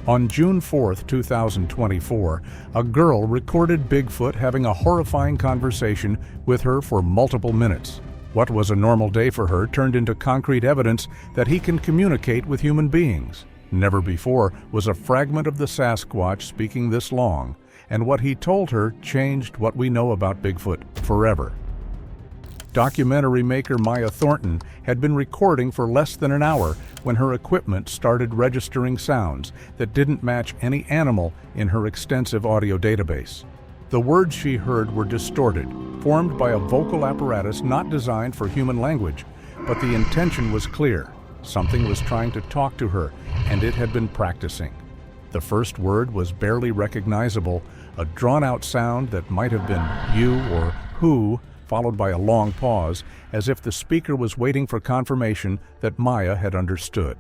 On June 4, 2024, a girl recorded Bigfoot having a horrifying conversation with her for multiple minutes. What was a normal day for her turned into concrete evidence that he can communicate with human beings. Never before was a fragment of the Sasquatch speaking this long, and what he told her changed what we know about Bigfoot forever. Documentary maker Maya Thornton had been recording for less than an hour when her equipment started registering sounds that didn't match any animal in her extensive audio database. The words she heard were distorted, formed by a vocal apparatus not designed for human language, but the intention was clear. Something was trying to talk to her, and it had been practicing. The first word was barely recognizable, a drawn-out sound that might have been you or who, followed by a long pause, as if the speaker was waiting for confirmation that Maya had understood.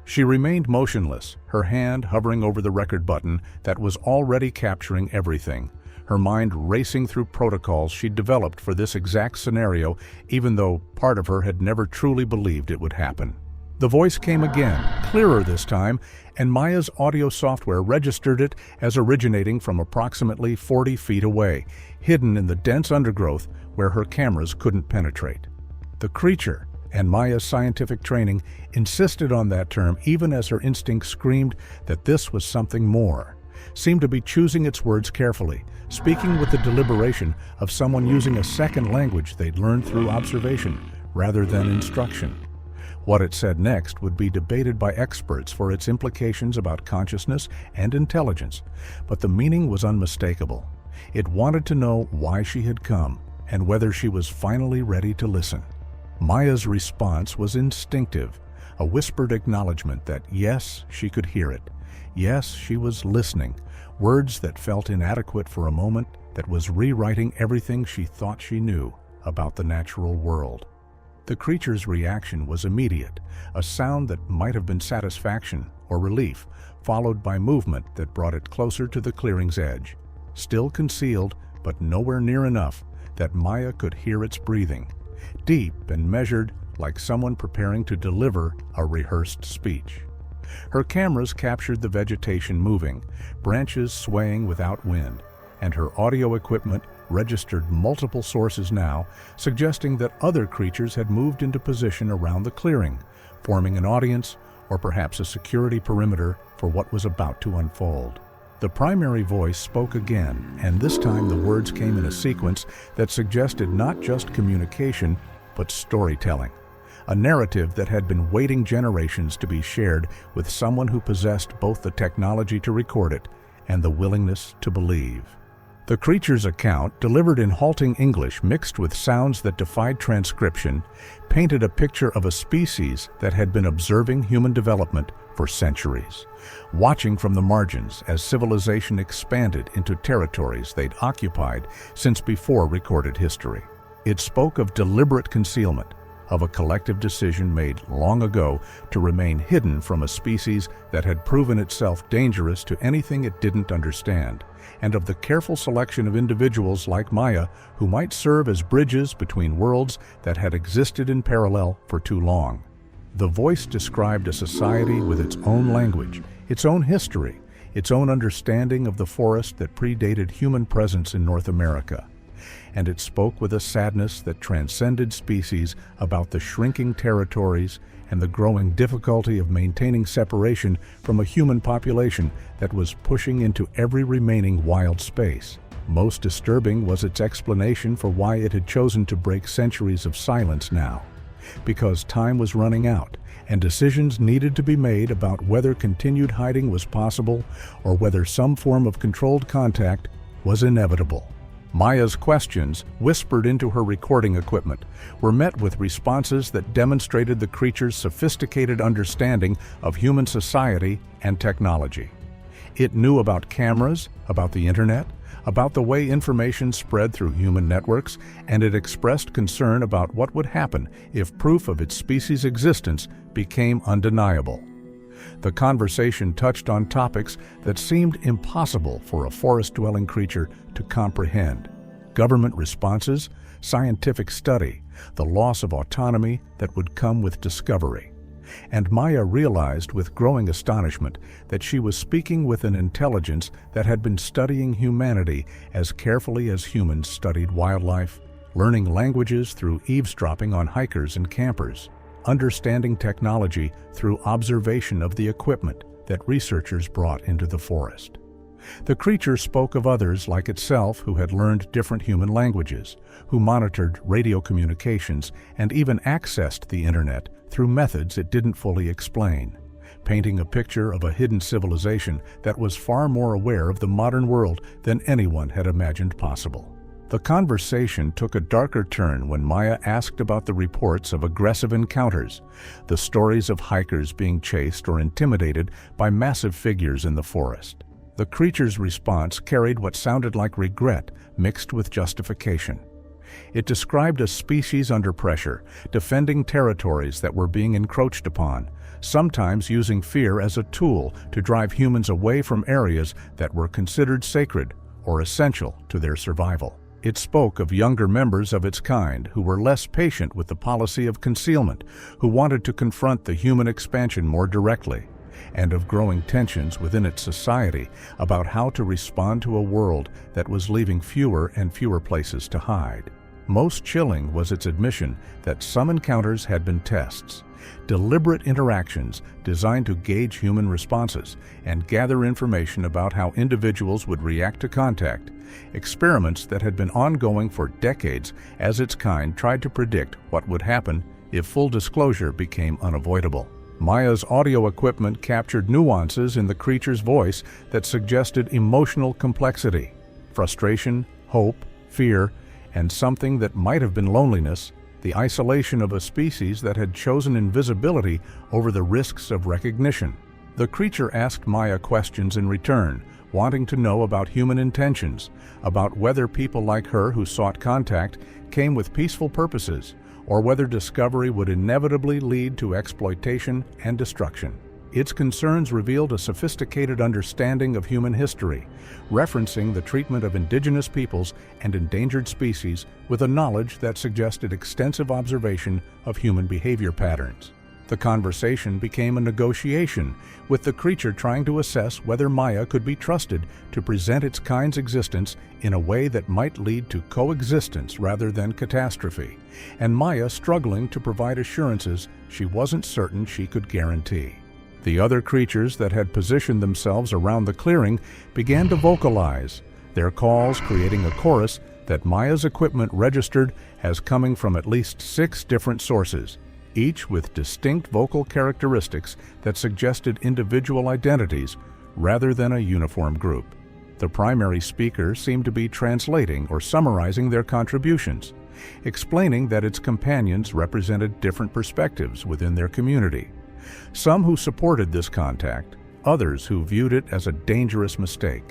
She remained motionless, her hand hovering over the record button that was already capturing everything, her mind racing through protocols she'd developed for this exact scenario, even though part of her had never truly believed it would happen. The voice came again, clearer this time, and Maya's audio software registered it as originating from approximately 40 feet away, hidden in the dense undergrowth where her cameras couldn't penetrate. The creature, and Maya's scientific training, insisted on that term even as her instinct screamed that this was something more, seemed to be choosing its words carefully, speaking with the deliberation of someone using a second language they'd learned through observation rather than instruction. What it said next would be debated by experts for its implications about consciousness and intelligence, but the meaning was unmistakable. It wanted to know why she had come and whether she was finally ready to listen. Maya's response was instinctive, a whispered acknowledgement that yes, she could hear it. Yes, she was listening, words that felt inadequate for a moment, that was rewriting everything she thought she knew about the natural world. The creature's reaction was immediate, a sound that might have been satisfaction or relief, followed by movement that brought it closer to the clearing's edge. Still concealed, but nowhere near enough that Maya could hear its breathing, deep and measured, like someone preparing to deliver a rehearsed speech. Her cameras captured the vegetation moving, branches swaying without wind, and her audio equipment registered multiple sources now, suggesting that other creatures had moved into position around the clearing, forming an audience or perhaps a security perimeter for what was about to unfold. The primary voice spoke again, and this time the words came in a sequence that suggested not just communication, but storytelling. A narrative that had been waiting generations to be shared with someone who possessed both the technology to record it and the willingness to believe. The creature's account, delivered in halting English mixed with sounds that defied transcription, painted a picture of a species that had been observing human development for centuries, watching from the margins as civilization expanded into territories they'd occupied since before recorded history. It spoke of deliberate concealment, of a collective decision made long ago to remain hidden from a species that had proven itself dangerous to anything it didn't understand, and of the careful selection of individuals like Maya who might serve as bridges between worlds that had existed in parallel for too long. The voice described a society with its own language, its own history, its own understanding of the forest that predated human presence in North America. And it spoke with a sadness that transcended species about the shrinking territories and the growing difficulty of maintaining separation from a human population that was pushing into every remaining wild space. Most disturbing was its explanation for why it had chosen to break centuries of silence now. Because time was running out, and decisions needed to be made about whether continued hiding was possible or whether some form of controlled contact was inevitable. Maya's questions, whispered into her recording equipment, were met with responses that demonstrated the creature's sophisticated understanding of human society and technology. It knew about cameras, about the internet, about the way information spread through human networks, and it expressed concern about what would happen if proof of its species' existence became undeniable. The conversation touched on topics that seemed impossible for a forest-dwelling creature to comprehend: government responses, scientific study, the loss of autonomy that would come with discovery. and Maya realized with growing astonishment that she was speaking with an intelligence that had been studying humanity as carefully as humans studied wildlife, learning languages through eavesdropping on hikers and campers, understanding technology through observation of the equipment that researchers brought into the forest. The creature spoke of others like itself who had learned different human languages, who monitored radio communications and even accessed the internet through methods it didn't fully explain, painting a picture of a hidden civilization that was far more aware of the modern world than anyone had imagined possible. The conversation took a darker turn when Maya asked about the reports of aggressive encounters, the stories of hikers being chased or intimidated by massive figures in the forest. The creature's response carried what sounded like regret mixed with justification. It described a species under pressure, defending territories that were being encroached upon, sometimes using fear as a tool to drive humans away from areas that were considered sacred or essential to their survival. It spoke of younger members of its kind who were less patient with the policy of concealment, who wanted to confront the human expansion more directly, and of growing tensions within its society about how to respond to a world that was leaving fewer and fewer places to hide. Most chilling was its admission that some encounters had been tests, deliberate interactions designed to gauge human responses and gather information about how individuals would react to contact, experiments that had been ongoing for decades as its kind tried to predict what would happen if full disclosure became unavoidable. Maya's audio equipment captured nuances in the creature's voice that suggested emotional complexity, frustration, hope, fear, and something that might have been loneliness, the isolation of a species that had chosen invisibility over the risks of recognition. The creature asked Maya questions in return, wanting to know about human intentions, about whether people like her who sought contact came with peaceful purposes, or whether discovery would inevitably lead to exploitation and destruction. Its concerns revealed a sophisticated understanding of human history, referencing the treatment of indigenous peoples and endangered species with a knowledge that suggested extensive observation of human behavior patterns. The conversation became a negotiation, with the creature trying to assess whether Maya could be trusted to present its kind's existence in a way that might lead to coexistence rather than catastrophe, and Maya struggling to provide assurances she wasn't certain she could guarantee. The other creatures that had positioned themselves around the clearing began to vocalize, their calls creating a chorus that Maya's equipment registered as coming from at least 6 different sources, each with distinct vocal characteristics that suggested individual identities rather than a uniform group. The primary speaker seemed to be translating or summarizing their contributions, explaining that its companions represented different perspectives within their community. Some who supported this contact, others who viewed it as a dangerous mistake,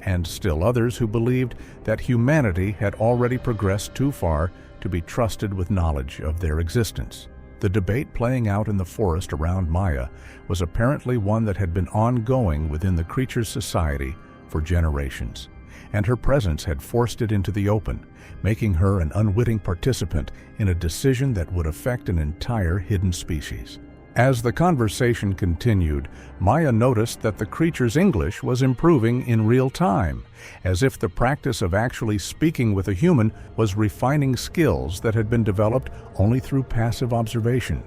and still others who believed that humanity had already progressed too far to be trusted with knowledge of their existence. The debate playing out in the forest around Maya was apparently one that had been ongoing within the creature's society for generations, and her presence had forced it into the open, making her an unwitting participant in a decision that would affect an entire hidden species. As the conversation continued, Maya noticed that the creature's English was improving in real time, as if the practice of actually speaking with a human was refining skills that had been developed only through passive observation.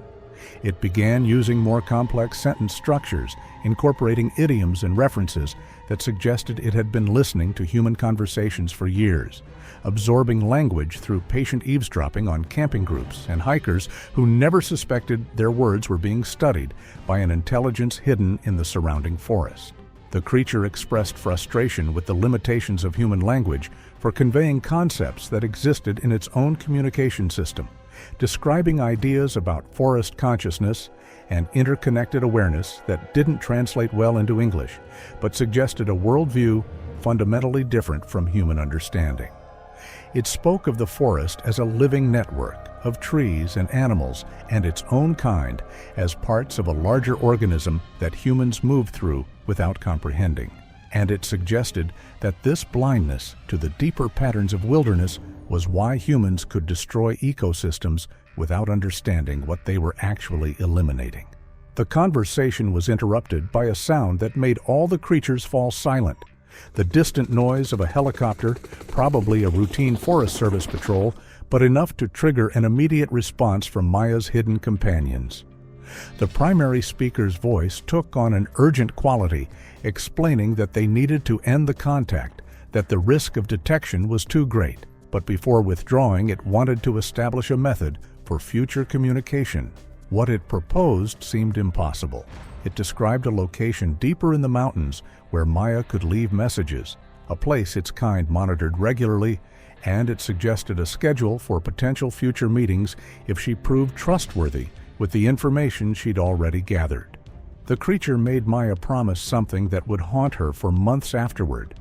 It began using more complex sentence structures, incorporating idioms and references that suggested it had been listening to human conversations for years, absorbing language through patient eavesdropping on camping groups and hikers who never suspected their words were being studied by an intelligence hidden in the surrounding forest. The creature expressed frustration with the limitations of human language for conveying concepts that existed in its own communication system, describing ideas about forest consciousness and interconnected awareness that didn't translate well into English, but suggested a worldview fundamentally different from human understanding. It spoke of the forest as a living network of trees and animals and its own kind as parts of a larger organism that humans move through without comprehending. And it suggested that this blindness to the deeper patterns of wilderness was why humans could destroy ecosystems without understanding what they were actually eliminating. The conversation was interrupted by a sound that made all the creatures fall silent. The distant noise of a helicopter, probably a routine Forest Service patrol, but enough to trigger an immediate response from Maya's hidden companions. The primary speaker's voice took on an urgent quality, explaining that they needed to end the contact, that the risk of detection was too great, but before withdrawing it wanted to establish a method for future communication. What it proposed seemed impossible. It described a location deeper in the mountains where Maya could leave messages, a place its kind monitored regularly, and it suggested a schedule for potential future meetings if she proved trustworthy with the information she'd already gathered. The creature made Maya promise something that would haunt her for months afterward,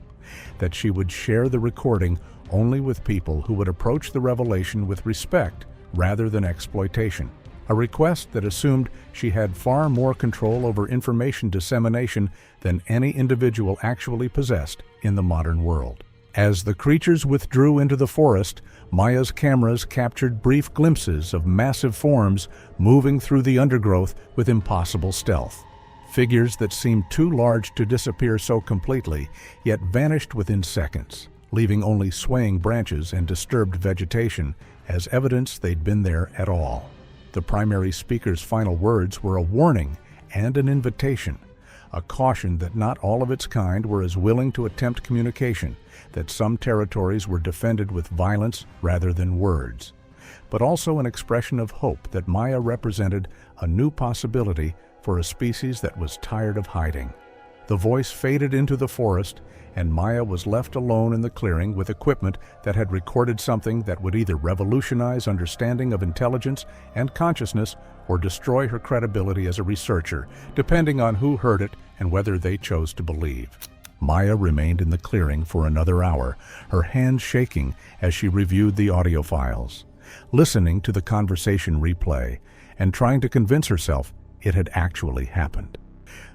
that she would share the recording only with people who would approach the revelation with respect rather than exploitation. A request that assumed she had far more control over information dissemination than any individual actually possessed in the modern world. As the creatures withdrew into the forest, Maya's cameras captured brief glimpses of massive forms moving through the undergrowth with impossible stealth. Figures that seemed too large to disappear so completely, yet vanished within seconds, leaving only swaying branches and disturbed vegetation as evidence they'd been there at all. The primary speaker's final words were a warning and an invitation, a caution that not all of its kind were as willing to attempt communication, that some territories were defended with violence rather than words, but also an expression of hope that Maya represented a new possibility for a species that was tired of hiding. The voice faded into the forest, and Maya was left alone in the clearing with equipment that had recorded something that would either revolutionize understanding of intelligence and consciousness or destroy her credibility as a researcher, depending on who heard it and whether they chose to believe. Maya remained in the clearing for another hour, her hands shaking as she reviewed the audio files, listening to the conversation replay and trying to convince herself it had actually happened.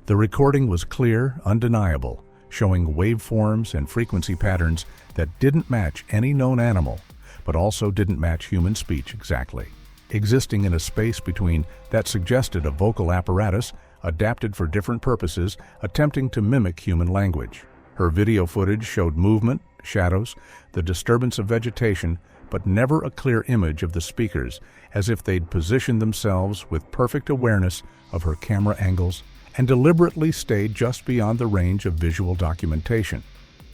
The recording was clear, undeniable, showing waveforms and frequency patterns that didn't match any known animal, but also didn't match human speech exactly, existing in a space between that suggested a vocal apparatus adapted for different purposes, attempting to mimic human language. Her video footage showed movement, shadows, the disturbance of vegetation, but never a clear image of the speakers, as if they'd positioned themselves with perfect awareness of her camera angles and deliberately stayed just beyond the range of visual documentation.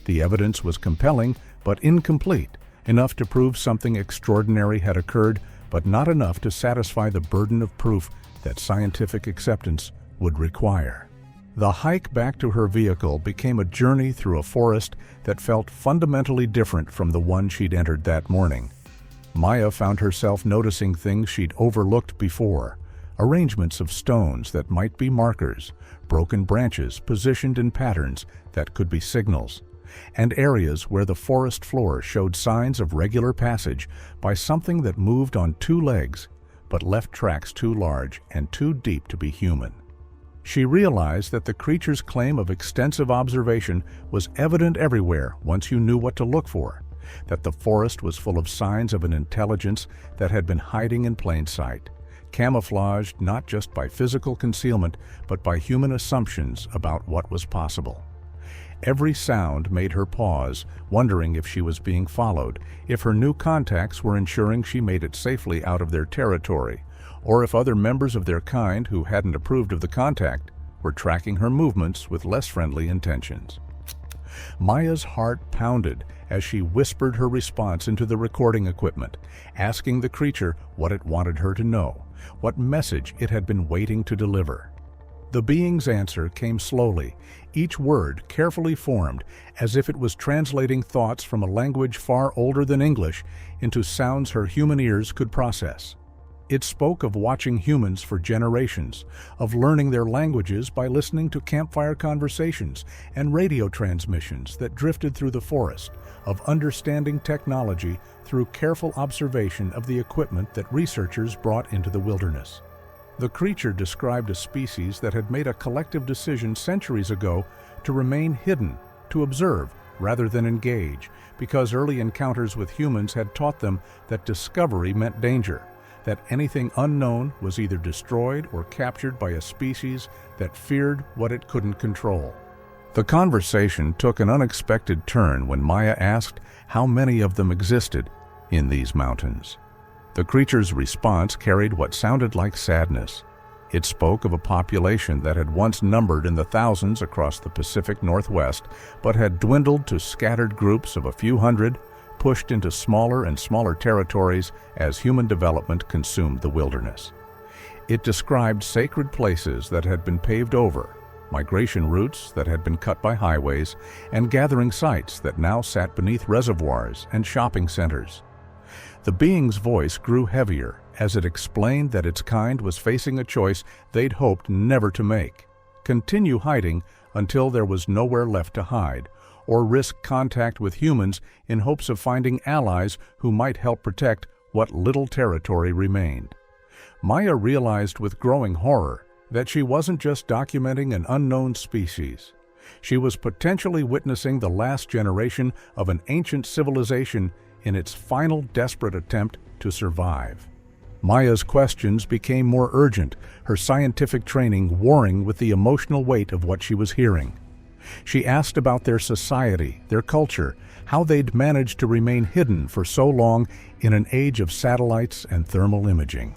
The evidence was compelling but incomplete, enough to prove something extraordinary had occurred, but not enough to satisfy the burden of proof that scientific acceptance would require. The hike back to her vehicle became a journey through a forest that felt fundamentally different from the one she'd entered that morning. Maya found herself noticing things she'd overlooked before, arrangements of stones that might be markers, broken branches positioned in patterns that could be signals, and areas where the forest floor showed signs of regular passage by something that moved on two legs, but left tracks too large and too deep to be human. She realized that the creature's claim of extensive observation was evident everywhere once you knew what to look for, that the forest was full of signs of an intelligence that had been hiding in plain sight, camouflaged not just by physical concealment, but by human assumptions about what was possible. Every sound made her pause, wondering if she was being followed, if her new contacts were ensuring she made it safely out of their territory, or if other members of their kind who hadn't approved of the contact were tracking her movements with less friendly intentions. Maya's heart pounded as she whispered her response into the recording equipment, asking the creature what it wanted her to know, what message it had been waiting to deliver. The being's answer came slowly, each word carefully formed, as if it was translating thoughts from a language far older than English into sounds her human ears could process. It spoke of watching humans for generations, of learning their languages by listening to campfire conversations and radio transmissions that drifted through the forest, of understanding technology through careful observation of the equipment that researchers brought into the wilderness. The creature described a species that had made a collective decision centuries ago to remain hidden, to observe rather than engage, because early encounters with humans had taught them that discovery meant danger, that anything unknown was either destroyed or captured by a species that feared what it couldn't control. The conversation took an unexpected turn when Maya asked how many of them existed in these mountains. The creature's response carried what sounded like sadness. It spoke of a population that had once numbered in the thousands across the Pacific Northwest, but had dwindled to scattered groups of a few hundred, pushed into smaller and smaller territories as human development consumed the wilderness. It described sacred places that had been paved over, migration routes that had been cut by highways, and gathering sites that now sat beneath reservoirs and shopping centers. The being's voice grew heavier as it explained that its kind was facing a choice they'd hoped never to make: continue hiding until there was nowhere left to hide, or risk contact with humans in hopes of finding allies who might help protect what little territory remained. Maya realized with growing horror that she wasn't just documenting an unknown species. She was potentially witnessing the last generation of an ancient civilization in its final desperate attempt to survive. Maya's questions became more urgent, her scientific training warring with the emotional weight of what she was hearing. She asked about their society, their culture, how they'd managed to remain hidden for so long in an age of satellites and thermal imaging.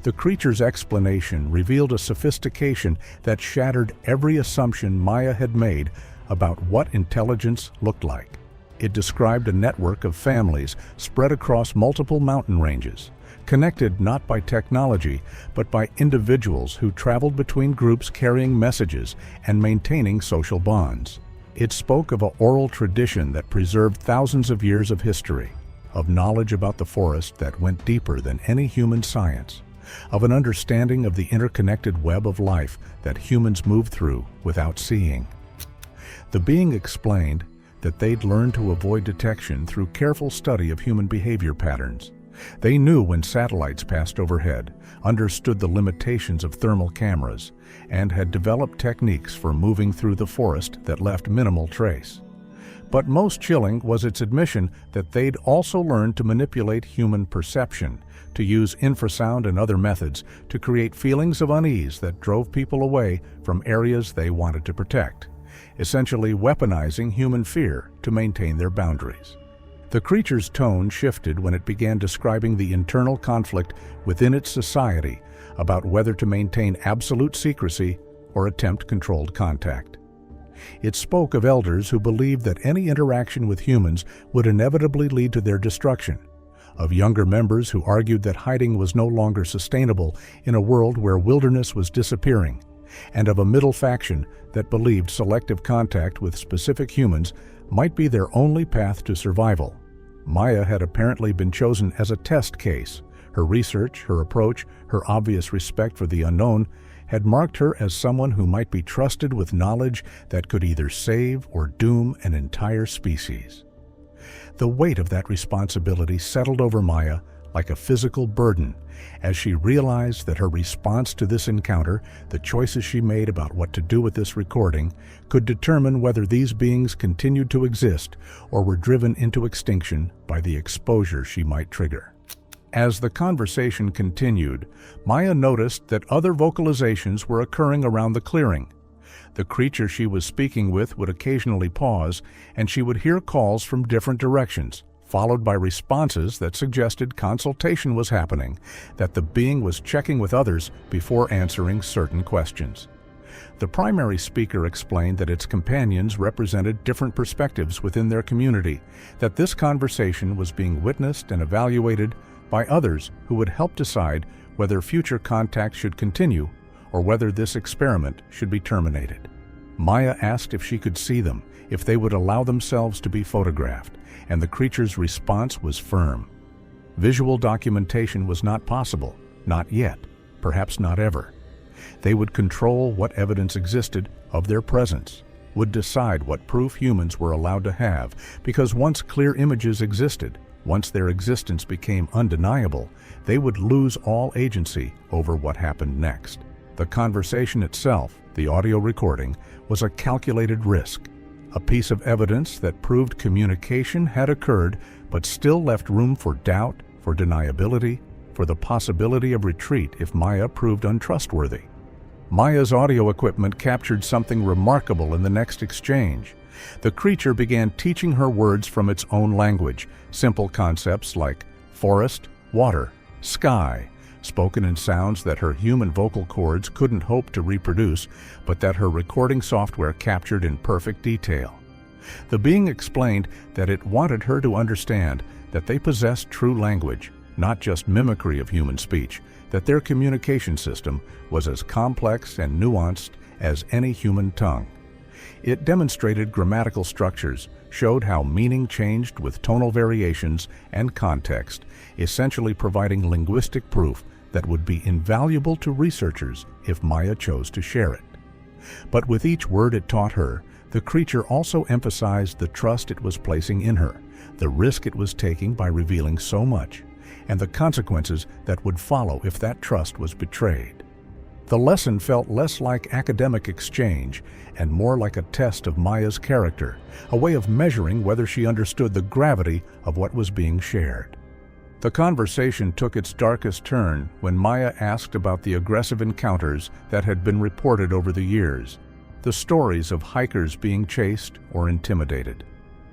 The creature's explanation revealed a sophistication that shattered every assumption Maya had made about what intelligence looked like. It described a network of families spread across multiple mountain ranges, connected not by technology, but by individuals who traveled between groups carrying messages and maintaining social bonds. It spoke of an oral tradition that preserved thousands of years of history, of knowledge about the forest that went deeper than any human science, of an understanding of the interconnected web of life that humans move through without seeing. The being explained that they'd learned to avoid detection through careful study of human behavior patterns. They knew when satellites passed overhead, understood the limitations of thermal cameras, and had developed techniques for moving through the forest that left minimal trace. But most chilling was its admission that they'd also learned to manipulate human perception, to use infrasound and other methods to create feelings of unease that drove people away from areas they wanted to protect, essentially weaponizing human fear to maintain their boundaries. The creature's tone shifted when it began describing the internal conflict within its society about whether to maintain absolute secrecy or attempt controlled contact. It spoke of elders who believed that any interaction with humans would inevitably lead to their destruction, of younger members who argued that hiding was no longer sustainable in a world where wilderness was disappearing, and of a middle faction that believed selective contact with specific humans might be their only path to survival. Maya had apparently been chosen as a test case. Her research, her approach, her obvious respect for the unknown had marked her as someone who might be trusted with knowledge that could either save or doom an entire species. The weight of that responsibility settled over Maya like a physical burden as she realized that her response to this encounter, the choices she made about what to do with this recording, could determine whether these beings continued to exist or were driven into extinction by the exposure she might trigger. As the conversation continued, Maya noticed that other vocalizations were occurring around the clearing. The creature she was speaking with would occasionally pause, and she would hear calls from different directions, followed by responses that suggested consultation was happening, that the being was checking with others before answering certain questions. The primary speaker explained that its companions represented different perspectives within their community, that this conversation was being witnessed and evaluated by others who would help decide whether future contact should continue or whether this experiment should be terminated. Maya asked if she could see them, if they would allow themselves to be photographed, and the creature's response was firm. Visual documentation was not possible, not yet, perhaps not ever. They would control what evidence existed of their presence, would decide what proof humans were allowed to have, because once clear images existed, once their existence became undeniable, they would lose all agency over what happened next. The conversation itself, the audio recording, was a calculated risk, a piece of evidence that proved communication had occurred but still left room for doubt, for deniability, for the possibility of retreat if Maya proved untrustworthy. Maya's audio equipment captured something remarkable in the next exchange. The creature began teaching her words from its own language, simple concepts like forest, water, sky, spoken in sounds that her human vocal cords couldn't hope to reproduce, but that her recording software captured in perfect detail. The being explained that it wanted her to understand that they possessed true language, not just mimicry of human speech, that their communication system was as complex and nuanced as any human tongue. It demonstrated grammatical structures, showed how meaning changed with tonal variations and context, essentially providing linguistic proof that would be invaluable to researchers if Maya chose to share it. But with each word it taught her, the creature also emphasized the trust it was placing in her, the risk it was taking by revealing so much, and the consequences that would follow if that trust was betrayed. The lesson felt less like academic exchange and more like a test of Maya's character, a way of measuring whether she understood the gravity of what was being shared. The conversation took its darkest turn when Maya asked about the aggressive encounters that had been reported over the years, the stories of hikers being chased or intimidated.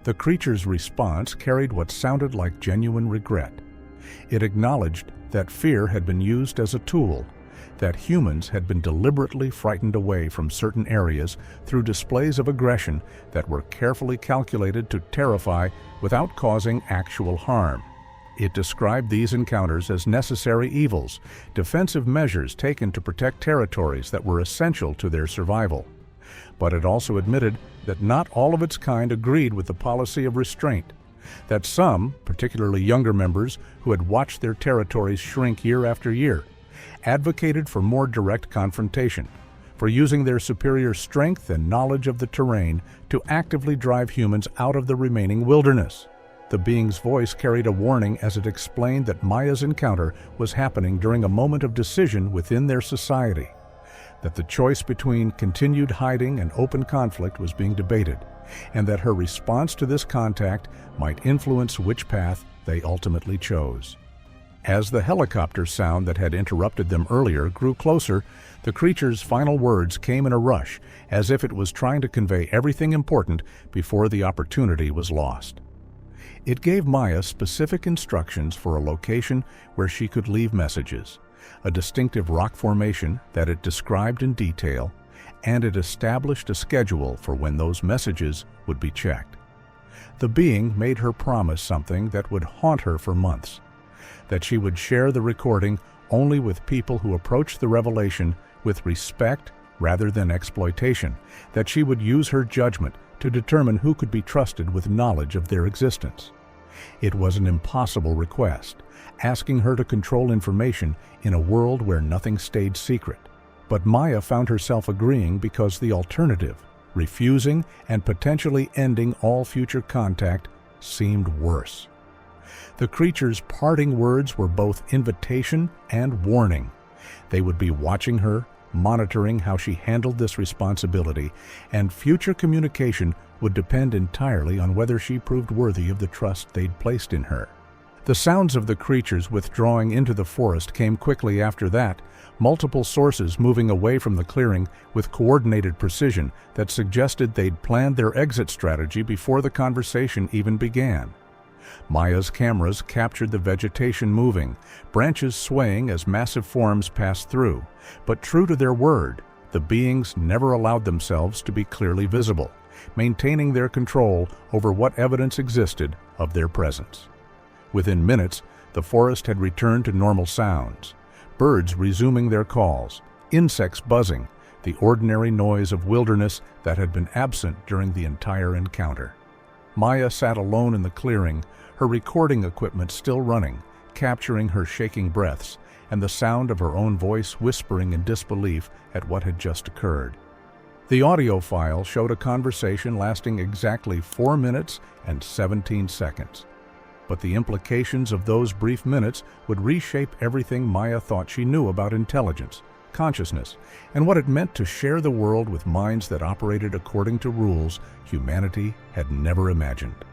The creature's response carried what sounded like genuine regret. It acknowledged that fear had been used as a tool, that humans had been deliberately frightened away from certain areas through displays of aggression that were carefully calculated to terrify without causing actual harm. It described these encounters as necessary evils, defensive measures taken to protect territories that were essential to their survival. But it also admitted that not all of its kind agreed with the policy of restraint, that some, particularly younger members who had watched their territories shrink year after year, advocated for more direct confrontation, for using their superior strength and knowledge of the terrain to actively drive humans out of the remaining wilderness. The being's voice carried a warning as it explained that Maya's encounter was happening during a moment of decision within their society, that the choice between continued hiding and open conflict was being debated, and that her response to this contact might influence which path they ultimately chose. As the helicopter sound that had interrupted them earlier grew closer, the creature's final words came in a rush, as if it was trying to convey everything important before the opportunity was lost. It gave Maya specific instructions for a location where she could leave messages, a distinctive rock formation that it described in detail, and it established a schedule for when those messages would be checked. The being made her promise something that would haunt her for months, that she would share the recording only with people who approached the revelation with respect rather than exploitation, that she would use her judgment to determine who could be trusted with knowledge of their existence. It was an impossible request, asking her to control information in a world where nothing stayed secret. But Maya found herself agreeing because the alternative, refusing and potentially ending all future contact, seemed worse. The creature's parting words were both invitation and warning. They would be watching her, monitoring how she handled this responsibility, and future communication would depend entirely on whether she proved worthy of the trust they'd placed in her. The sounds of the creatures withdrawing into the forest came quickly after that, multiple sources moving away from the clearing with coordinated precision that suggested they'd planned their exit strategy before the conversation even began. Maya's cameras captured the vegetation moving, branches swaying as massive forms passed through, but true to their word, the beings never allowed themselves to be clearly visible, maintaining their control over what evidence existed of their presence. Within minutes, the forest had returned to normal sounds, birds resuming their calls, insects buzzing, the ordinary noise of wilderness that had been absent during the entire encounter. Maya sat alone in the clearing, her recording equipment still running, capturing her shaking breaths and the sound of her own voice whispering in disbelief at what had just occurred. The audio file showed a conversation lasting exactly 4 minutes and 17 seconds. But the implications of those brief minutes would reshape everything Maya thought she knew about intelligence, consciousness, and what it meant to share the world with minds that operated according to rules humanity had never imagined.